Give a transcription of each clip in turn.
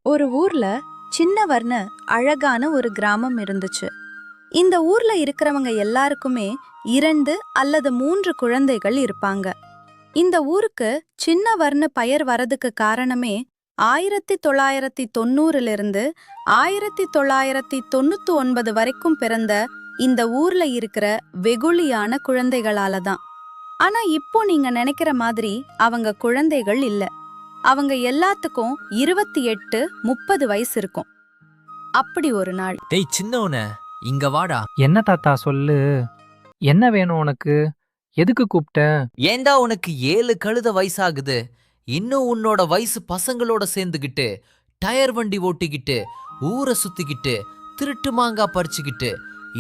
ஒரு ஊர்ல சின்னவர்னு அழகான ஒரு கிராமம் இருந்துச்சு. இந்த ஊர்ல இருக்கிறவங்க எல்லாருக்குமே 2 அல்லது 3 குழந்தைகள் இருப்பாங்க. இந்த ஊருக்கு சின்னவர்னு பெயர் வரதுக்கு காரணமே 1990 1999 வரைக்கும் பிறந்த இந்த ஊர்ல இருக்கிற வெகுளியான குழந்தைகளால தான். ஆனா இப்போ நீங்க நினைக்கிற மாதிரி அவங்க குழந்தைகள் இல்ல. அவங்க எல்லாத்துக்கும் 28, 30 வயசு இருக்கும். அப்படி ஒரு நாள் டேய் சின்னவன, இங்க வாடா. என்ன தாத்தா சொல்லு. என்ன வேணும் உனக்கு? எதுக்கு கூப்பிட்ட? ஏண்டா உனக்கு 7 கழுத வயசாகுது, இன்னும் உன்னோட வயசு பசங்களோட சேர்ந்துகிட்டு டயர் வண்டி ஓட்டிக்கிட்டு ஊரை சுத்திக்கிட்டு திருட்டு மாங்காய் பறிச்சுக்கிட்டு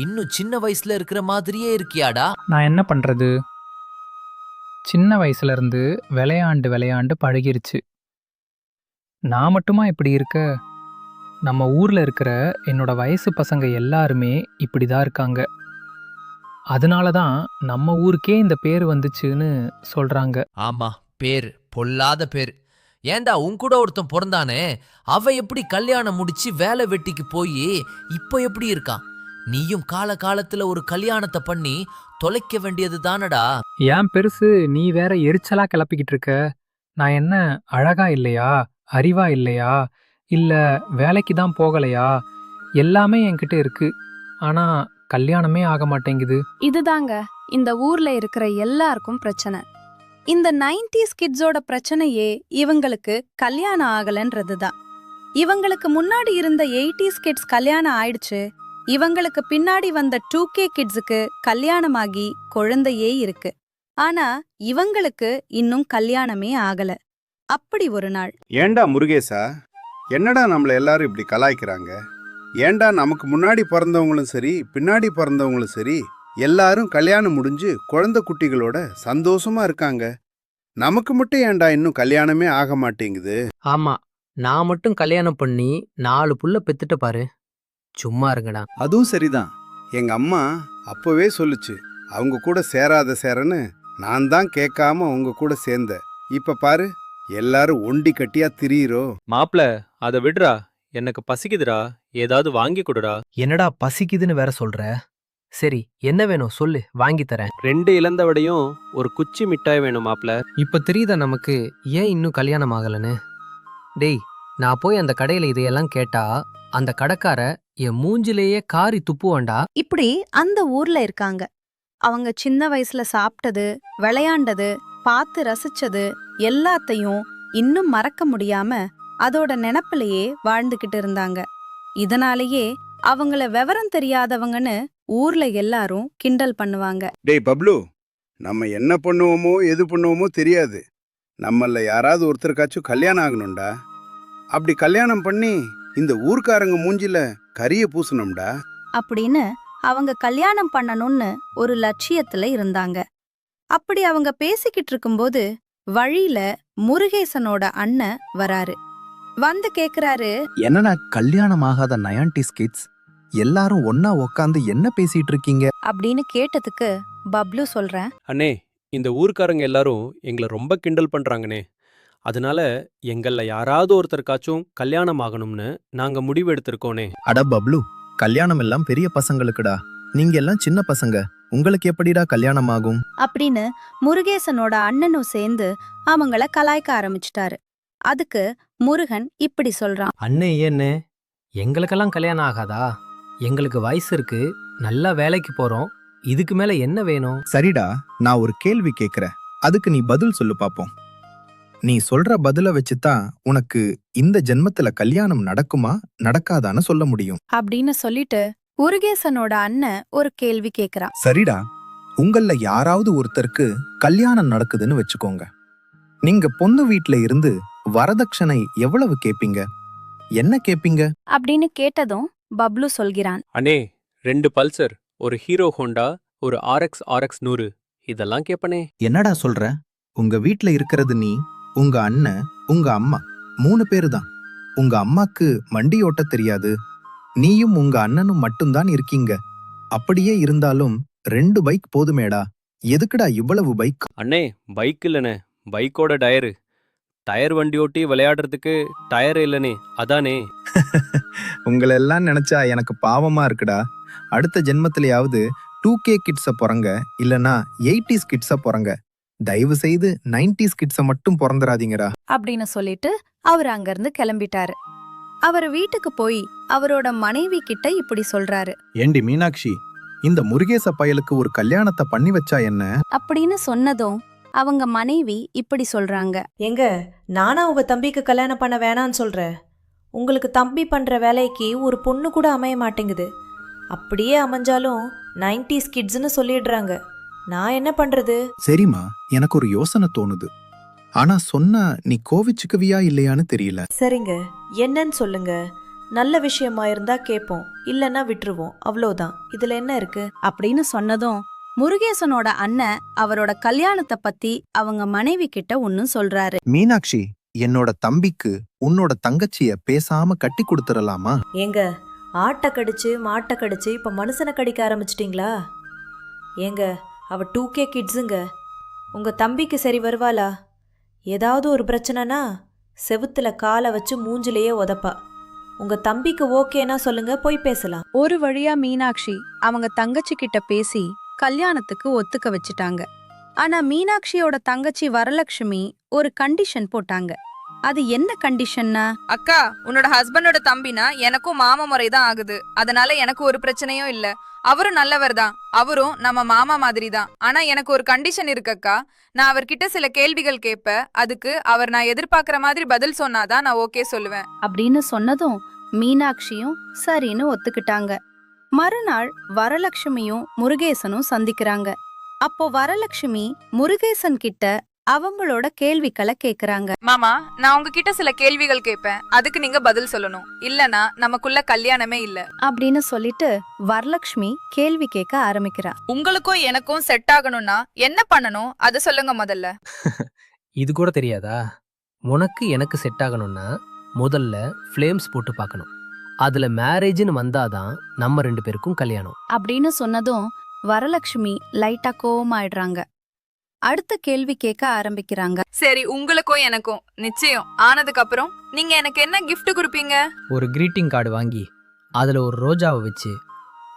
இன்னும் சின்ன வயசுல இருக்கிற மாதிரியே இருக்கியாடா? நான் என்ன பண்றது? சின்ன வயசுல இருந்து விளையாண்டு விளையாண்டு பழகிருச்சு. நான் மட்டுமா இப்படி இருக்க? நம்ம ஊர்ல இருக்கிற என்னோட வயசு பசங்க எல்லாருமே இப்படிதான் இருக்காங்க. அதனால தான் நம்ம ஊருக்கே இந்த பேர் வந்துச்சுன்னு சொல்றாங்க. ஆமா, பேர் பொல்லாத பேர். ஏண்டா உன் கூட ஒருத்தன் பிறந்தானே, அவன் எப்படி கல்யாணம் முடிச்சு வேலை வெட்டிக்கு போய் இப்போ எப்படி இருக்கான்? நீயும் காலத்துல ஒரு கல்யாணத்தை பண்ணி தொலைக்க வேண்டியது தானடா. ஏன் பெருசு நீ வேற எரிச்சலா கிளப்பிக்கிட்டு இருக்க? நான் என்ன அழகா இல்லையா? அறிவா இல்லையா? இல்ல வேலைக்கு தான் போகலையா? எல்லாமே என்கிட்ட இருக்கு. ஆனா கல்யாணமே ஆக மாட்டேங்குது. இதுதாங்க இந்த ஊர்ல இருக்கிற எல்லாருக்கும் பிரச்சனை. இந்த 90s கிட்ஸோட பிரச்சனையே இவங்களுக்கு கல்யாணம் ஆகலன்றதுதான். இவங்களுக்கு முன்னாடி இருந்த 80s கிட்ஸ் கல்யாணம் ஆயிடுச்சு. இவங்களுக்கு பின்னாடி வந்த 2K கிட்ஸுக்கு கல்யாணமாகி குழந்தையே இருக்கு. ஆனா இவங்களுக்கு இன்னும் கல்யாணமே ஆகல. அப்படி ஒரு நாள் ஏண்டா முருகேசா, என்னடா நம்மள எல்லாரும் இப்படி கலாய்க்கிறாங்க? ஏண்டா நமக்கு முன்னாடி பிறந்தவங்களும் சரி பின்னாடி பிறந்தவங்களும் சரி எல்லாரும் கல்யாணம் முடிஞ்சு குழந்தை குட்டிகளோட சந்தோஷமா இருக்காங்க. நமக்கு மட்டும் ஏண்டா இன்னும் கல்யாணமே ஆக மாட்டேங்குது? ஆமா, நான் மட்டும் கல்யாணம் பண்ணி 4 புள்ள பெத்துட்ட பாரு. சும்மா இருங்கடா. அதுவும் சரிதான். எங்க அம்மா அப்பவே சொல்லுச்சு, அவங்க கூட சேரன்னு. நான் தான் கேட்காம உங்க கூட சேர்ந்தேன். இப்ப பாரு, எல்லாரும் ஒண்டி கட்டியா திரியிறோ. மாப்ள, அத விடுறா. எனக்கு பசிக்குதுடா, ஏதாவது வாங்கி கொடுடா. என்னடா பசிக்குதுன்னு வேற சொல்ற? சரி, என்ன வேணும் சொல்லு, வாங்கி தரேன். 2 இளந்தவடையும் ஒரு குச்சி மிட்டாய் வேணும் மாப்ள. இப்ப தெரியுதா நமக்கு ஏன் இன்னும் கல்யாணம் ஆகலன்னு? டேய், நான் போய் அந்த கடையில இதையெல்லாம் கேட்டா அந்த கடைக்கார என் மூஞ்சிலேயே காரி துப்புவான்டா. இப்படி அந்த ஊர்ல இருக்காங்க. அவங்க சின்ன வயசுல சாப்பிட்டது, விளையாண்டது, பார்த்து ரசிச்சது எல்லாத்தையும் இன்னும் மறக்க முடியாம அதோட நினைப்பிலேயே வாழ்ந்துகிட்டு இருந்தாங்க. இதனாலேயே அவங்கள விவரம் தெரியாதவங்கன்னு ஊர்ல எல்லாரும் கிண்டல் பண்ணுவாங்க. டேய் பப்ளு, நம்ம என்ன பண்ணுவோமோ எது பண்ணுவோமோ தெரியாது. நம்மள யாராவது ஒருத்தருக்காச்சும் கல்யாணம் ஆகணும்டா. அப்படி கல்யாணம் பண்ணி இந்த ஊர்க்காரங்க மூஞ்சில கரிய பூசணும்டா அப்படின்னு அவங்க கல்யாணம் பண்ணணும்னு ஒரு லட்சியத்துல இருந்தாங்க. அப்படி அவங்க பேசிக்கிட்டு இருக்கும்போது வழியில முருகேசனோட அண்ணன் வராரு. வந்து கேக்குறாரு, என்னடா கல்யாணம் ஆகாத 90s கிட்ஸ் எல்லாரும் ஒன்னா உக்காந்து என்ன பேசிட்டு இருக்கீங்க? அப்படின்னு கேட்டதுக்கு பப்ளு சொல்றேன், அண்ணே, இந்த ஊர்க்காரங்க எல்லாரும் எங்களை ரொம்ப கிண்டல் பண்றாங்கண்ணே. அதனால எங்கள யாராவது ஒருத்தருக்காச்சும் கல்யாணம் ஆகணும்னு நாங்க முடிவு எடுத்திருக்கோனே. அட பப்ளு, கல்யாணம் எல்லாம் பெரிய பசங்களுக்குடா. நீங்க எல்லாம் சின்ன பசங்க, உங்களுக்கு எப்படிடா கல்யாணம் ஆகும்? அப்படின்னு முருகேசனோட அண்ணனும் சேர்ந்து அவங்கள கலாய்க்க ஆரம்பிச்சிட்டாரு. அதுக்கு முருகன் இப்படி சொல்றான், அண்ணே ஏன்னு எங்களுக்கெல்லாம் கல்யாணம் ஆகாதா? எங்களுக்கு வயசு இருக்கு, நல்லா வேலைக்கு போறோம். இதுக்கு மேல என்ன வேணும்? சரிடா, நான் ஒரு கேள்வி கேக்குறேன், அதுக்கு நீ பதில் சொல்லு பாப்போம். நீ சொல்ற பதில வச்சுதான் உனக்கு இந்த ஜென்மத்துல கல்யாணம் நடக்குமா நடக்காதான்னு சொல்ல முடியும். அப்படின்னு சொல்லிட்டு முருகேசனோட அண்ணன் ஒரு கேள்வி கேக்குறான். சரிடா, உங்கள யாராவது ஒருத்தருக்கு கல்யாணம் நடக்குதுன்னு வச்சுக்கோங்க. நீங்க பொண்ணு வீட்ல இருந்து வரதட்சணை எவ்வளவு கேப்பீங்க? என்ன கேப்பீங்க? அப்படின்னு கேட்டதும் பப்ளு சொல்கிறான், அண்ணே, 2 பல்சர், ஒரு ஹீரோ ஹோண்டா, ஒரு RX 100 இதெல்லாம் கேப்பனே. என்னடா சொல்ற? உங்க வீட்ல இருக்கிறது நீ, உங்க அண்ணன், உங்க அம்மா, 3 பேரு தான். உங்க அம்மாக்கு வண்டி ஓட்ட தெரியாது. நீயும் உங்க அண்ணனும் மட்டும்தான் இருக்கீங்க. அப்படியே இருந்தாலும் 2 பைக் போதுமேடா. எதுக்குடா இவ்வளவு பைக்? அண்ணே, பைக் இல்லண்ணே, பைக்கோட டயரு. டயர் வண்டி ஓட்டி விளையாடுறதுக்கு டயர் இல்லனே, அதானே. உங்களை எல்லாம் நினைச்சா எனக்கு பாவமா இருக்குடா. அடுத்த ஜென்மத்திலேயாவது 2K கிட்ஸ பிறங்க, இல்லனா 80s கிட்ஸ பிறங்க. தயவு செய்து 90s கிட்ஸ மட்டும் பிறந்துராதீங்கடா. அப்படின்னு சொல்லிட்டு அவர் அங்கிருந்து கிளம்பிட்டாரு. அவர் வீட்டுக்கு போய் அவரோட மனைவி கிட்ட இப்படி சொல்றாரு. ஏண்டி மீனாட்சி, இந்த முருகேச பயலுக்கு ஒரு கல்யாணத்தை பண்ணி வச்சா என்ன? அப்படின்னு சொன்னதும் அவங்க மனைவி இப்படி சொல்றாங்க. எங்க நானா உங்க தம்பிக்கு கல்யாணம் பண்ண வேணான்னு சொல்றேன். உங்களுக்கு தம்பி பண்ற வேலைக்கு ஒரு பொண்ணு கூட அமைய மாட்டேங்குது. அப்படியே அமைஞ்சாலும் 90s கிட்ஸ்னு சொல்லிடுறாங்க. நான் என்ன பண்றது? சரிம்மா, எனக்கு ஒரு யோசனை தோணுது. ஆனா சொன்னா நீ கோவிச்சுக்குவியா இல்லையான்னு தெரியல. சரிங்க, என்னன்னு சொல்லுங்க. நல்ல விஷயமா இருந்தா கேட்போம், இல்லைன்னா விட்டுருவோம், அவ்வளோதான். இதுல என்ன இருக்கு? அப்படின்னு சொன்னதும் முருகேசனோட அண்ணன் அவரோட கல்யாணத்தை பத்தி அவங்க மனைவி கிட்ட ஒன்னும் சொல்றாரு. மீனாட்சி, என்னோட தம்பிக்கு உன்னோட தங்கச்சிய பேசாம கட்டி கொடுத்துடலாமா? ஏங்க, ஆட்டை கடிச்சு மாட்டை கடிச்சு இப்ப மனுஷனை கடிக்க ஆரம்பிச்சிட்டிங்களா? ஏங்க, அவ 2K கிட்ஸுங்க. உங்க தம்பிக்கு சரி வருவாளா? ஏதாவது ஒரு பிரச்சனைனா செவுத்துல காலை வச்சு மூஞ்சிலேயே உதப்பா. உங்க தம்பிக்கு ஓகேனா சொல்லுங்க, போய் பேசலாம். ஒரு வழியா மீனாட்சி அவங்க தங்கச்சி கிட்ட பேசி கல்யாணத்துக்கு ஒத்துக்க வச்சுட்டாங்க. ஆனா மீனாட்சியோட தங்கச்சி வரலட்சுமி ஒரு கண்டிஷன் போட்டாங்க. அது என்ன கண்டிஷன்னா, அக்கா, உன்னோட ஹஸ்பண்டோட தம்பினா எனக்கும் மாமா முறை தான் ஆகுது. அதனால எனக்கு ஒரு பிரச்சனையும் இல்ல. அவரும் நல்லவர் தான். அவரும் நம்ம மாமா மாதிரி தான். ஆனா எனக்கு ஒரு கண்டிஷன் இருக்குக்கா. நான் அவர்கிட்ட சில கேள்விகள் கேட்பேன். அதுக்கு அவர் நான் எதிர்பார்க்கிற மாதிரி பதில் சொன்னாதான் நான் ஓகே சொல்லுவேன். அப்படின்னு சொன்னதும் மீனாட்சியும் சரின்னு ஒத்துக்கிட்டாங்க. மறுநாள் வரலட்சுமியும் முருகேசனும் சந்திக்கிறாங்க. அப்போ வரலட்சுமி முருகேசன் கிட்ட அவங்களோட கேள்விகளை கேக்குறாங்க. மாமா, நான் உங்ககிட்ட சில கேள்விகள் கேட்பேன். அதுக்கு நீங்க பதில் சொல்லணும். இல்லனா நமக்குள்ள கல்யாணமே இல்ல. அப்படின்னு சொல்லிட்டு வரலட்சுமி கேள்வி கேட்க ஆரம்பிக்கிறா. உங்களுக்கும் எனக்கும் செட் ஆகணும்னா என்ன பண்ணணும் அதை சொல்லுங்க முதல்ல. இது கூட தெரியாதா? உனக்கு எனக்கு செட் ஆகணும்னா முதல்ல ஃப்ளேம்ஸ் போட்டு பார்க்கணும். அதுல மேரேஜ்னு வந்தாதான் நம்ம 2 பேருக்கும் கல்யாணம். அப்படின்னு சொன்னதும் வரலட்சுமி லைட்டா கோவமாயிடுறாங்க. அடுத்த கேள்வி கேட்க ஆரம்பிக்கிறாங்க. சரி, உங்களுக்கும் எனக்கும் நிச்சயம் ஆனதுக்கு அப்புறம் நீங்க எனக்கு என்ன gift கொடுப்பீங்க? ஒரு கிரீட்டிங் கார்டு வாங்கி அதுல ஒரு ரோஜாவை வச்சு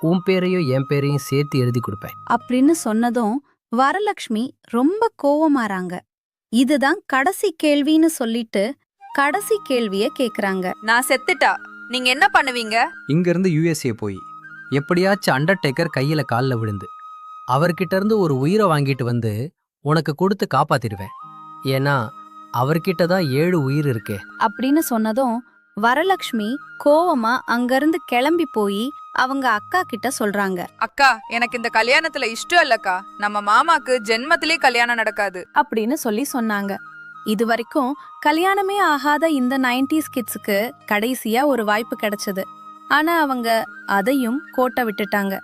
உன் பேரையும் என் பேரையும் சேர்த்து எழுதி கொடுப்பேன். அப்படின்னு சொன்னதும் வரலட்சுமி ரொம்ப கோவமாறாங்க. இதுதான் கடைசி கேள்வின்னு சொல்லிட்டு கடைசி கேள்விய கேக்குறாங்க. நான் செத்துட்டா நீங்க என்ன பண்ணுவீங்க? இங்கிருந்து USA போய் எப்படியாச்சும் அண்டர்டேக்கர் கையில கால்ல விழுந்து அவர்கிட்ட இருந்து ஒரு உயிரை வாங்கிட்டு வந்து உனக்கு கொடுத்து காப்பாத்திடுவேன். ஏன்னா அவர்கிட்ட தான் 7 உயிர் இருக்கே. அப்படின்னு சொன்னதும் வரலட்சுமி கோவமா அங்கிருந்து கிளம்பி போய் அவங்க அக்கா கிட்ட சொல்றாங்க. அக்கா, எனக்கு இந்த கல்யாணத்துல இஷ்டம் இல்லக்கா. நம்ம மாமாக்கு ஜென்மத்திலே கல்யாணம் நடக்காது. அப்படின்னு சொன்னாங்க. இது வரைக்கும் கல்யாணமே ஆகாத இந்த 90s கிட்ஸுக்கு கடைசியா ஒரு வாய்ப்பு கிடைச்சது. ஆனா அவங்க அதையும் கோட்டை விட்டுட்டாங்க.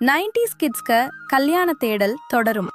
90s கிட்ஸ்க்கு கல்யாண தேடல் தொடரும்.